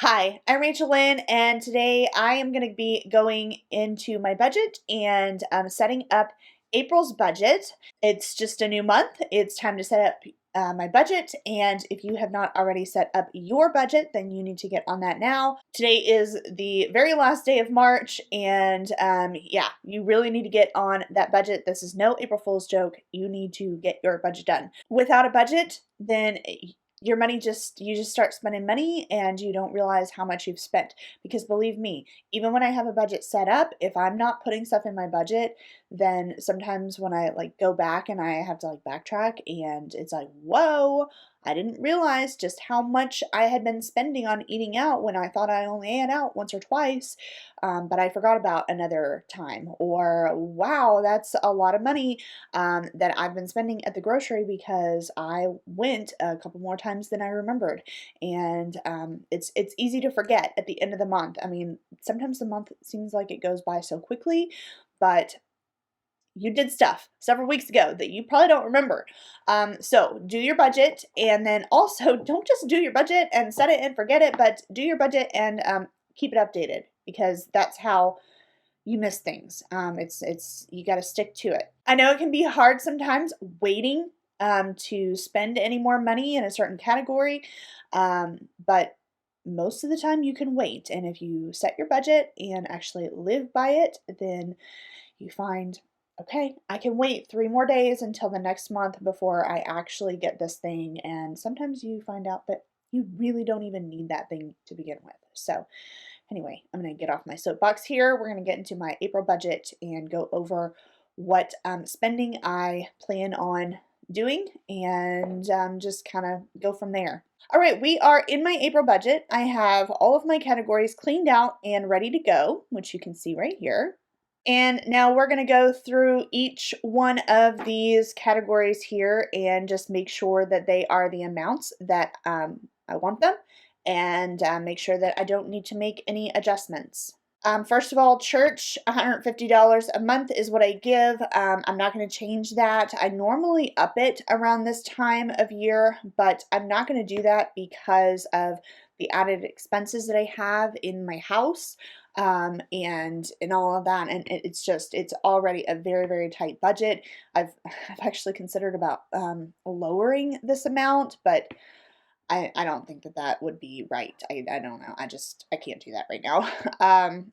Hi, I'm Rachel Lynn, and today I am going to be going into my budget and setting up April's budget. It's just a new month. It's time to set up my budget, and if you have not already set up your budget, then you need to get on that now. Today is the very last day of March, and yeah, you really need to get on that budget. This is no April Fool's joke. You need to get your budget done. Without a budget, then your money you just start spending money and you don't realize how much you've spent. Because believe me, even when I have a budget set up, if I'm not putting stuff in my budget, then sometimes when I go back and I have to backtrack, and it's like, whoa, I didn't realize just how much I had been spending on eating out when I thought I only ate out once or twice, but I forgot about another time. Or, wow, that's a lot of money that I've been spending at the grocery because I went a couple more times than I remembered. And it's easy to forget at the end of the month. I mean, sometimes the month seems like it goes by so quickly, but you did stuff several weeks ago that you probably don't remember. So do your budget, and then also don't just do your budget and set it and forget it, but do your budget and keep it updated, because that's how you miss things. You got to stick to it. I know it can be hard sometimes waiting to spend any more money in a certain category, but most of the time you can wait. And if you set your budget and actually live by it, then you find, okay, I can wait 3 more days until the next month before I actually get this thing. And sometimes you find out that you really don't even need that thing to begin with. So anyway, I'm going to get off my soapbox here. We're going to get into my April budget and go over what spending I plan on doing, and just kind of go from there. All right, we are in my April budget. I have all of my categories cleaned out and ready to go, which you can see right here. And now we're going to go through each one of these categories here and just make sure that they are the amounts that I want them, and make sure that I don't need to make any adjustments. First of all, church, $150 a month is what I give. I'm not going to change that. I normally up it around this time of year, but I'm not going to do that because of the added expenses that I have in my house, and all of that. And it's already a very, very tight budget. I've actually considered about lowering this amount, but I don't think that would be right. I don't know. I can't do that right now.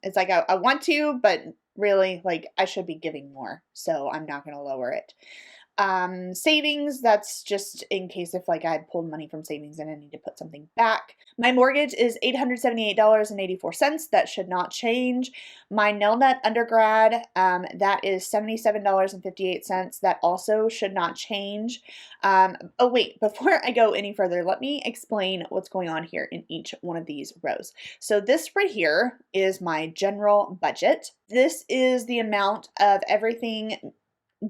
It's like I want to, but really, I should be giving more, so I'm not going to lower it. Savings, that's just in case if I pulled money from savings and I need to put something back. My mortgage is $878.84. That should not change. My Nelnet undergrad, that is $77.58. That also should not change. Oh wait, before I go any further, let me explain what's going on here in each one of these rows. So this right here is my general budget. This is the amount of everything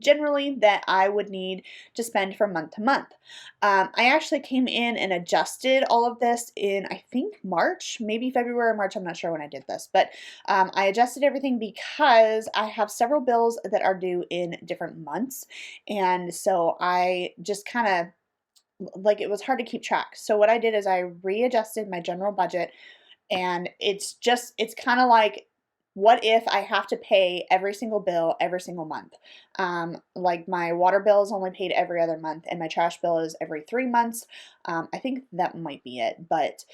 generally that I would need to spend from month to month. I actually came in and adjusted all of this in, I think, March, maybe February or March. I'm not sure when I did this, but I adjusted everything because I have several bills that are due in different months. And so I just kind of, it was hard to keep track. So what I did is I readjusted my general budget, and it's kind of like, what if I have to pay every single bill every single month? Like my water bill is only paid every other month, and my trash bill is every 3 months. I think that might be it. But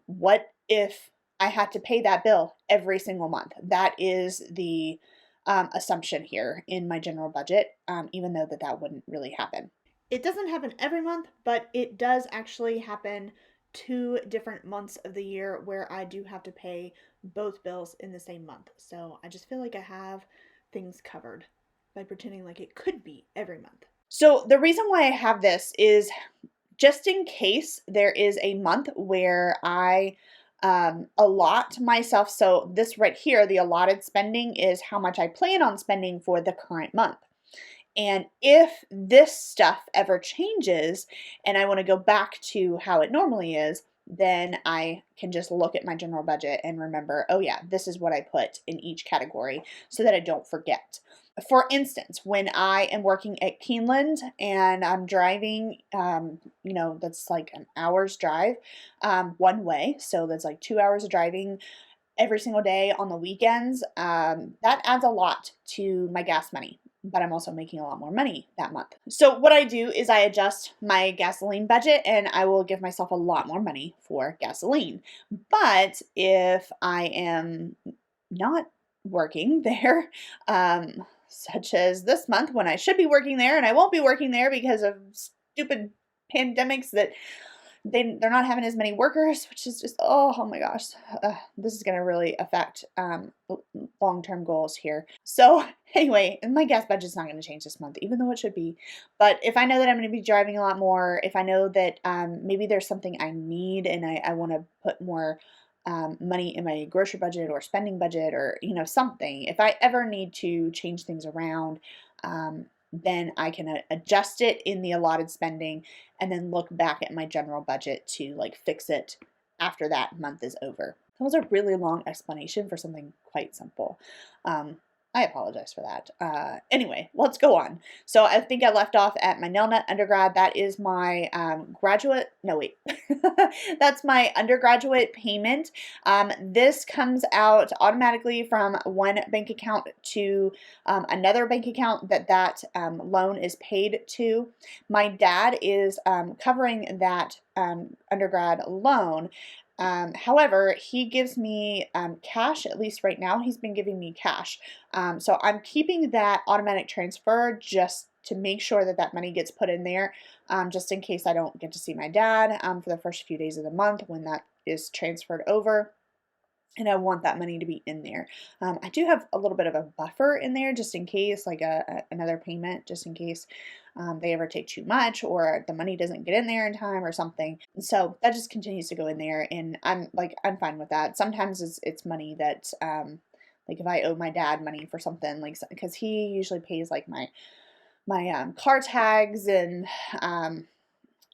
what if I had to pay that bill every single month? That is the assumption here in my general budget, even though that wouldn't really happen. It doesn't happen every month, but it does actually happen 2 different months of the year where I do have to pay both bills in the same month. So I just feel like I have things covered by pretending like it could be every month. So the reason why I have this is just in case there is a month where I allot myself. So this right here, the allotted spending, is how much I plan on spending for the current month. And if this stuff ever changes and I want to go back to how it normally is, then I can just look at my general budget and remember, oh yeah, this is what I put in each category so that I don't forget. For instance, when I am working at Keeneland and I'm driving, that's like an hour's drive one way. So that's like 2 hours of driving every single day on the weekends. That adds a lot to my gas money, but I'm also making a lot more money that month. So what I do is I adjust my gasoline budget and I will give myself a lot more money for gasoline. But if I am not working there, such as this month when I should be working there and I won't be working there because of stupid pandemics that they're not having as many workers, which is just, oh my gosh, this is going to really affect long-term goals here. So anyway, my gas budget's not going to change this month, even though it should be. But if I know that I'm going to be driving a lot more, if I know that maybe there's something I need and I want to put more money in my grocery budget or spending budget or, something, if I ever need to change things around, then I can adjust it in the allotted spending and then look back at my general budget to like fix it after that month is over. That was a really long explanation for something quite simple. I apologize for that. Anyway, let's go on. So I think I left off at my nail nut undergrad. That is my that's my undergraduate payment. This comes out automatically from one bank account to another bank account that loan is paid to. My dad is covering that undergrad loan. However, he gives me cash, at least right now, he's been giving me cash. So I'm keeping that automatic transfer just to make sure that that money gets put in there, just in case I don't get to see my dad for the first few days of the month when that is transferred over. And I want that money to be in there. I do have a little bit of a buffer in there just in case, like another payment, just in case they ever take too much or the money doesn't get in there in time or something. So that just continues to go in there, and I'm fine with that. Sometimes it's money that like if I owe my dad money for something, like because he usually pays like my car tags and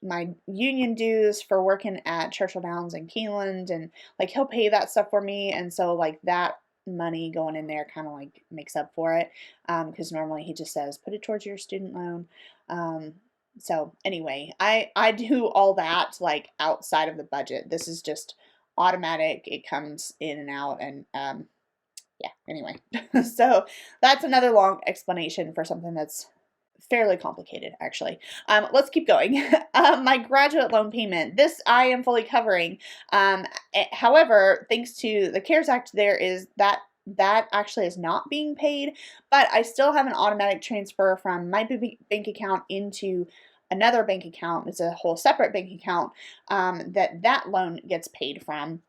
my union dues for working at Churchill Downs and Keeneland, and like he'll pay that stuff for me, and so like that money going in there kind of like makes up for it, because normally he just says put it towards your student loan. So anyway, I do all that like outside of the budget. This is just automatic. It comes in and out, and yeah, anyway. So that's another long explanation for something that's fairly complicated, actually. Let's keep going. My graduate loan payment, this I am fully covering. However, thanks to the CARES Act, there is that actually is not being paid, but I still have an automatic transfer from my bank account into another bank account. It's a whole separate bank account that loan gets paid from.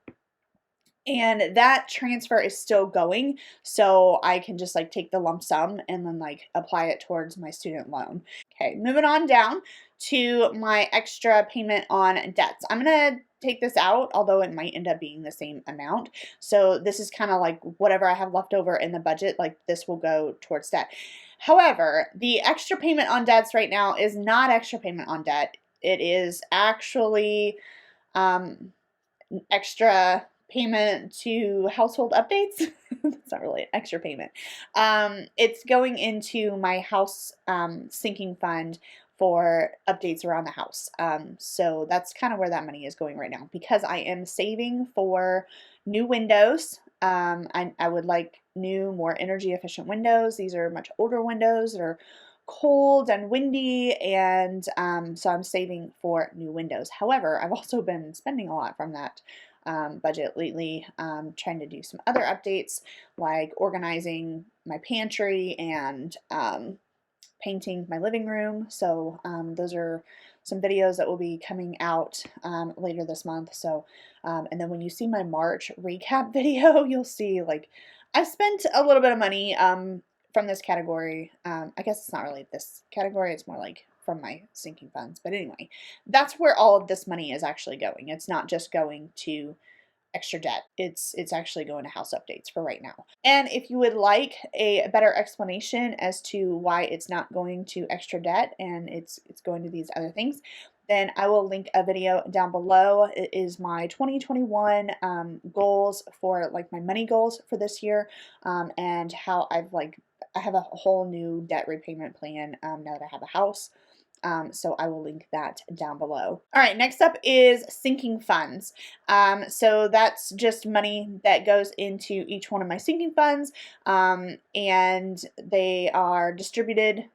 And that transfer is still going, so I can just like take the lump sum and then like apply it towards my student loan. Okay, moving on down to my extra payment on debts. I'm gonna take this out, although it might end up being the same amount. So this is kind of like whatever I have left over in the budget, like this will go towards debt. However, the extra payment on debts right now is not extra payment on debt. It is actually extra payment to household updates. It's not really an extra payment. It's going into my house sinking fund for updates around the house. So that's kind of where that money is going right now, because I am saving for new windows. I would like new, more energy efficient windows. These are much older windows that are cold and windy, and so I'm saving for new windows. However, I've also been spending a lot from that budget lately, trying to do some other updates like organizing my pantry and painting my living room. So those are some videos that will be coming out later this month. So and then when you see my March recap video, you'll see like I've spent a little bit of money from this category. I guess it's not really this category, it's more like from my sinking funds. But anyway, that's where all of this money is actually going. It's not just going to extra debt. It's actually going to house updates for right now. And if you would like a better explanation as to why it's not going to extra debt and it's going to these other things, then I will link a video down below. It is my 2021 goals for like my money goals for this year, and how I have a whole new debt repayment plan now that I have a house. So I will link that down below. All right, next up is sinking funds. So that's just money that goes into each one of my sinking funds, and they are distributed.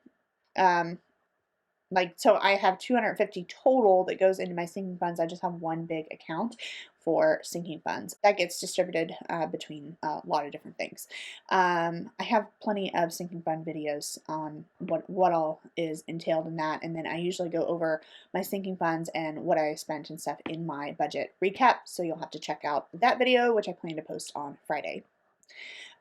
So I have 250 total that goes into my sinking funds. I just have one big account for sinking funds that gets distributed between a lot of different things. I have plenty of sinking fund videos on what all is entailed in that, and then I usually go over my sinking funds and what I spent and stuff in my budget recap, so you'll have to check out that video, which I plan to post on Friday.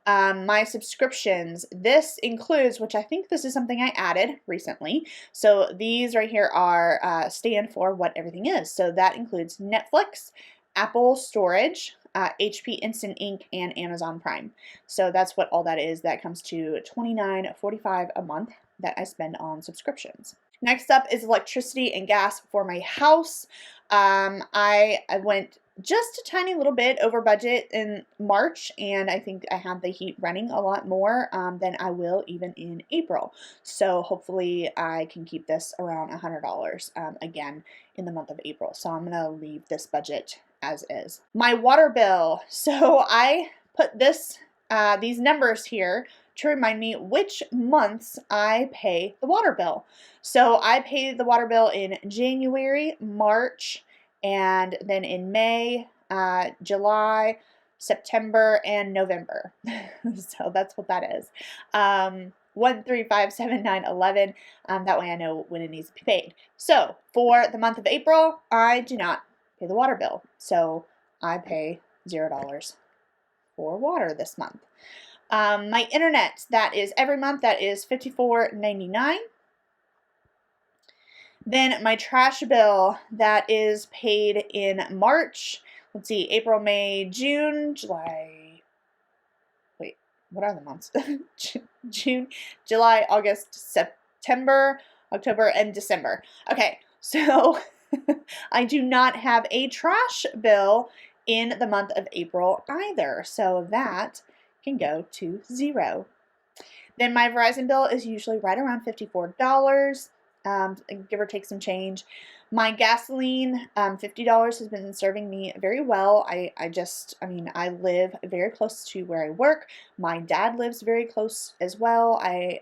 My subscriptions, this includes, which I think this is something I added recently, so these right here are stand for what everything is. So that includes Netflix, Apple Storage, HP Instant Ink, and Amazon Prime. So that's what all that is. That comes to $29.45 a month that I spend on subscriptions. Next up is electricity and gas for my house. I went just a tiny little bit over budget in March, and I think I have the heat running a lot more than I will even in April. So hopefully I can keep this around $100 again in the month of April. So I'm going to leave this budget as is. My water bill. So I put these numbers here to remind me which months I pay the water bill. So I pay the water bill in January, March, and then in May, July, September, and November. So that's what that is. 1, 3, 5, 7, 9, 11. That way I know when it needs to be paid. So for the month of April, I do not pay the water bill. So I pay $0 for water this month. My internet, that is every month, that is $54.99. Then my trash bill, that is paid in March. Let's see, April, May, June, July. Wait, what are the months? June, July, August, September, October, and December. Okay, so I do not have a trash bill in the month of April either. So that can go to $0. Then my Verizon bill is usually right around $54. Give or take some change. My gasoline, $50 has been serving me very well. I live very close to where I work. My dad lives very close as well. I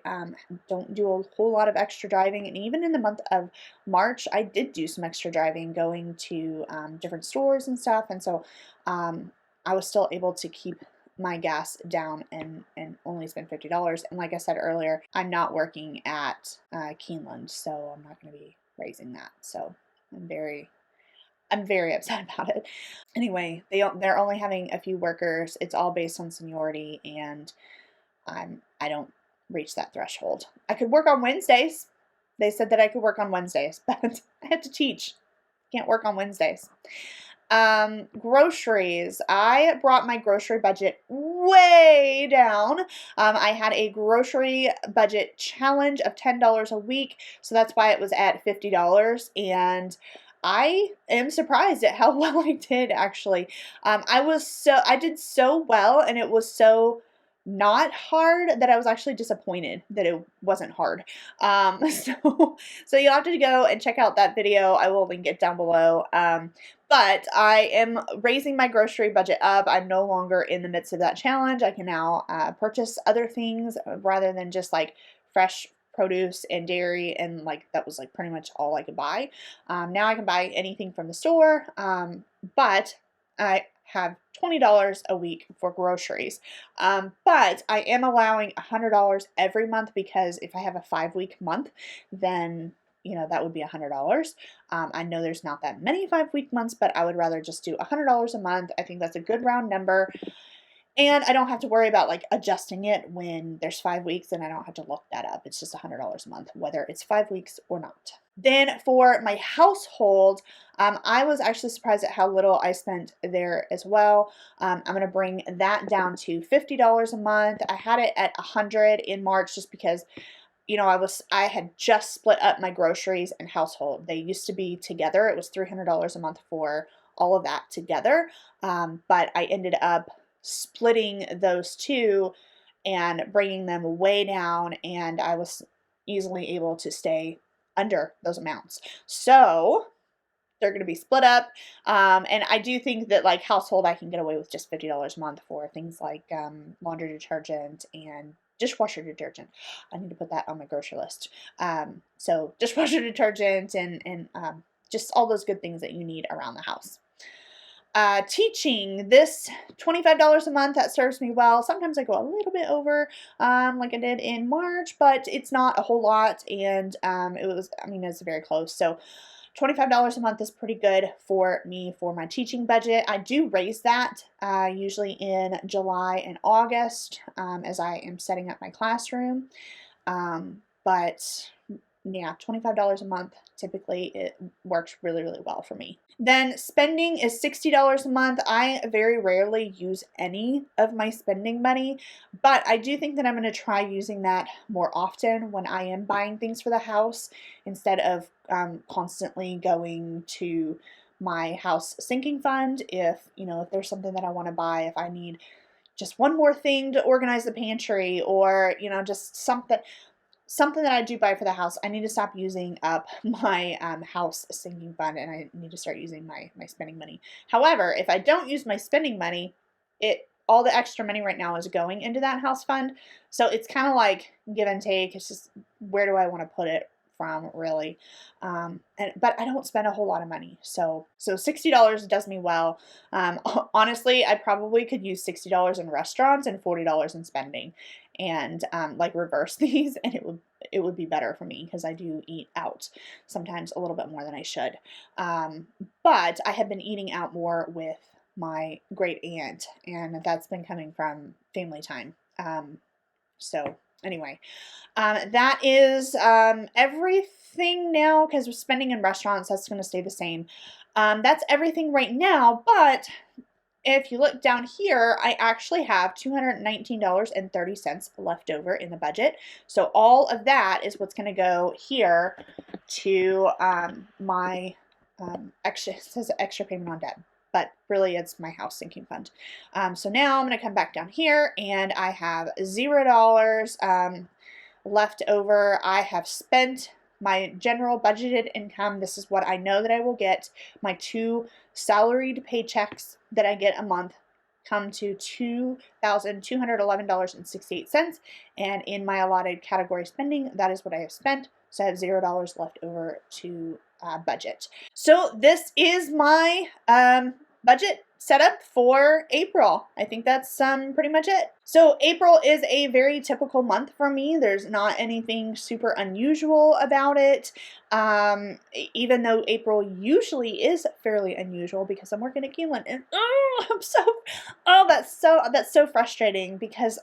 don't do a whole lot of extra driving, and even in the month of March, I did do some extra driving, going to different stores and stuff, and so I was still able to keep my gas down and only spend $50. And like I said earlier, I'm not working at Keeneland, so I'm not going to be raising that. So I'm very upset about it. Anyway, they're only having a few workers. It's all based on seniority, and I don't reach that threshold. I could work on Wednesdays. They said that I could work on Wednesdays, but I have to teach. Can't work on Wednesdays. Groceries. I brought my grocery budget way down. I had a grocery budget challenge of $10 a week, so that's why it was at $50, and I am surprised at how well I did, actually. I did so well, and it was so not hard that I was actually disappointed that it wasn't hard. So you'll have to go and check out that video. I will link it down below. But I am raising my grocery budget up. I'm no longer in the midst of that challenge. I can now purchase other things rather than just like fresh produce and dairy, and like that was like pretty much all I could buy. Now I can buy anything from the store, but I have $20 a week for groceries. But I am allowing $100 every month, because if I have a 5-week month, then that would be $100. I know there's not that many 5-week months, but I would rather just do $100 a month. I think that's a good round number. And I don't have to worry about like adjusting it when there's 5 weeks, and I don't have to look that up. It's just $100 a month, whether it's 5 weeks or not. Then for my household, I was actually surprised at how little I spent there as well. I'm going to bring that down to $50 a month. I had it at $100 in March just because I had just split up my groceries and household. They used to be together. It was $300 a month for all of that together. But I ended up splitting those two and bringing them way down, and I was easily able to stay under those amounts. So they're going to be split up. And I do think that like household, I can get away with just $50 a month for things like laundry detergent and dishwasher detergent. I need to put that on my grocery list. So dishwasher detergent and just all those good things that you need around the house. Teaching, this $25 a month, that serves me well. Sometimes I go a little bit over, like I did in March, but it's not a whole lot, and it's very close. So $25 a month is pretty good for me for my teaching budget. I do raise that usually in July and August as I am setting up my classroom. But yeah, $25 a month, typically it works really, really well for me. Then spending is $60 a month. I very rarely use any of my spending money, but I do think that I'm going to try using that more often when I am buying things for the house instead of constantly going to my house sinking fund. If there's something that I want to buy, if I need just one more thing to organize the pantry, or just something that I do buy for the house, I need to stop using up my house sinking fund, and I need to start using my spending money. However, if I don't use my spending money, all the extra money right now is going into that house fund. So it's kind of like give and take. It's just, where do I want to put it from, really? But I don't spend a whole lot of money. So $60 does me well. Honestly, I probably could use $60 in restaurants and $40 in spending, and like reverse these, and it would be better for me because I do eat out sometimes a little bit more than I should. But I have been eating out more with my great aunt, and that's been coming from family time. So anyway, that is everything now, because we're spending in restaurants, that's going to stay the same. That's everything right now, but if you look down here, I actually have $219.30 left over in the budget. So all of that is what's going to go here to my extra, it says extra payment on debt, but really it's my house sinking fund. So now I'm going to come back down here, and I have $0 left over. I have spent my general budgeted income. This is what I know that I will get. My 2 salaried paychecks that I get a month come to $2,211.68, and in my allotted category spending, that is what I have spent. So I have $0 left over to budget. So this is my budget setup for April. I think that's pretty much it. So April is a very typical month for me. There's not anything super unusual about it. Even though April usually is fairly unusual because I'm working at Keeneland, and that's so frustrating, because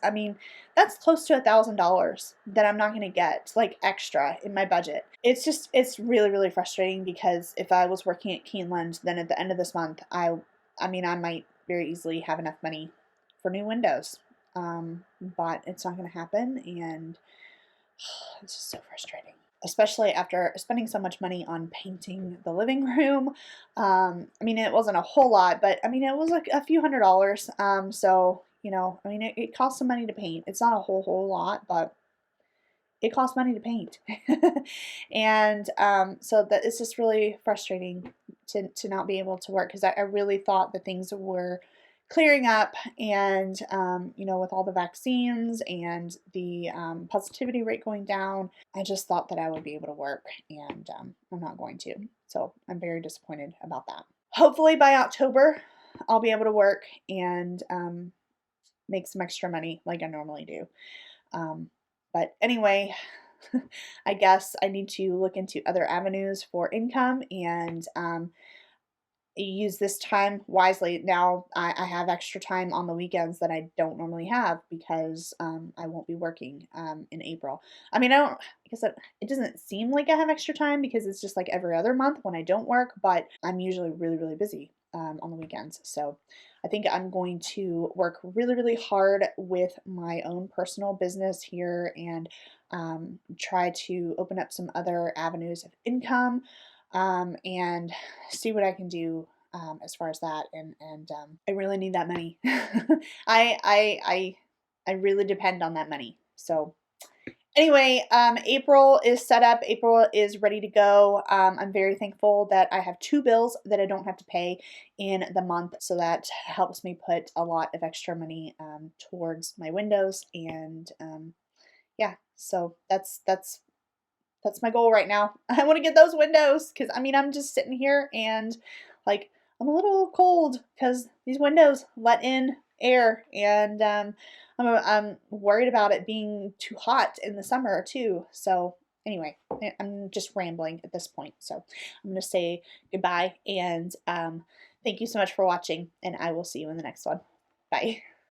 that's close to $1,000 that I'm not going to get like extra in my budget. It's really, really frustrating, because if I was working at Keeneland, then at the end of this month, I might very easily have enough money for new windows. But it's not going to happen, and it's just so frustrating, especially after spending so much money on painting the living room. It wasn't a whole lot, but it was like a few $100s. So, it costs some money to paint. It's not a whole lot, but it costs money to paint. And so that it's just really frustrating to not be able to work, because I really thought that things were clearing up, and with all the vaccines and the positivity rate going down, I just thought that I would be able to work, and I'm not going to. So I'm very disappointed about that. Hopefully by October, I'll be able to work and make some extra money like I normally do. But anyway, I guess I need to look into other avenues for income, and use this time wisely. Now I have extra time on the weekends that I don't normally have, because I won't be working in April. It doesn't seem like I have extra time, because it's just like every other month when I don't work, but I'm usually really, really busy on the weekends. So I think I'm going to work really, really hard with my own personal business here and try to open up some other avenues of income and see what I can do as far as that. And I really need that money. I really depend on that money. So anyway, April is set up. April is ready to go. I'm very thankful that I have 2 bills that I don't have to pay in the month, so that helps me put a lot of extra money towards my windows. And yeah, so that's my goal right now. I want to get those windows because I mean I'm just sitting here and like I'm a little cold because these windows let in air, and I'm worried about it being too hot in the summer too. So anyway, I'm just rambling at this point. So I'm gonna say goodbye and thank you so much for watching, and I will see you in the next one. Bye.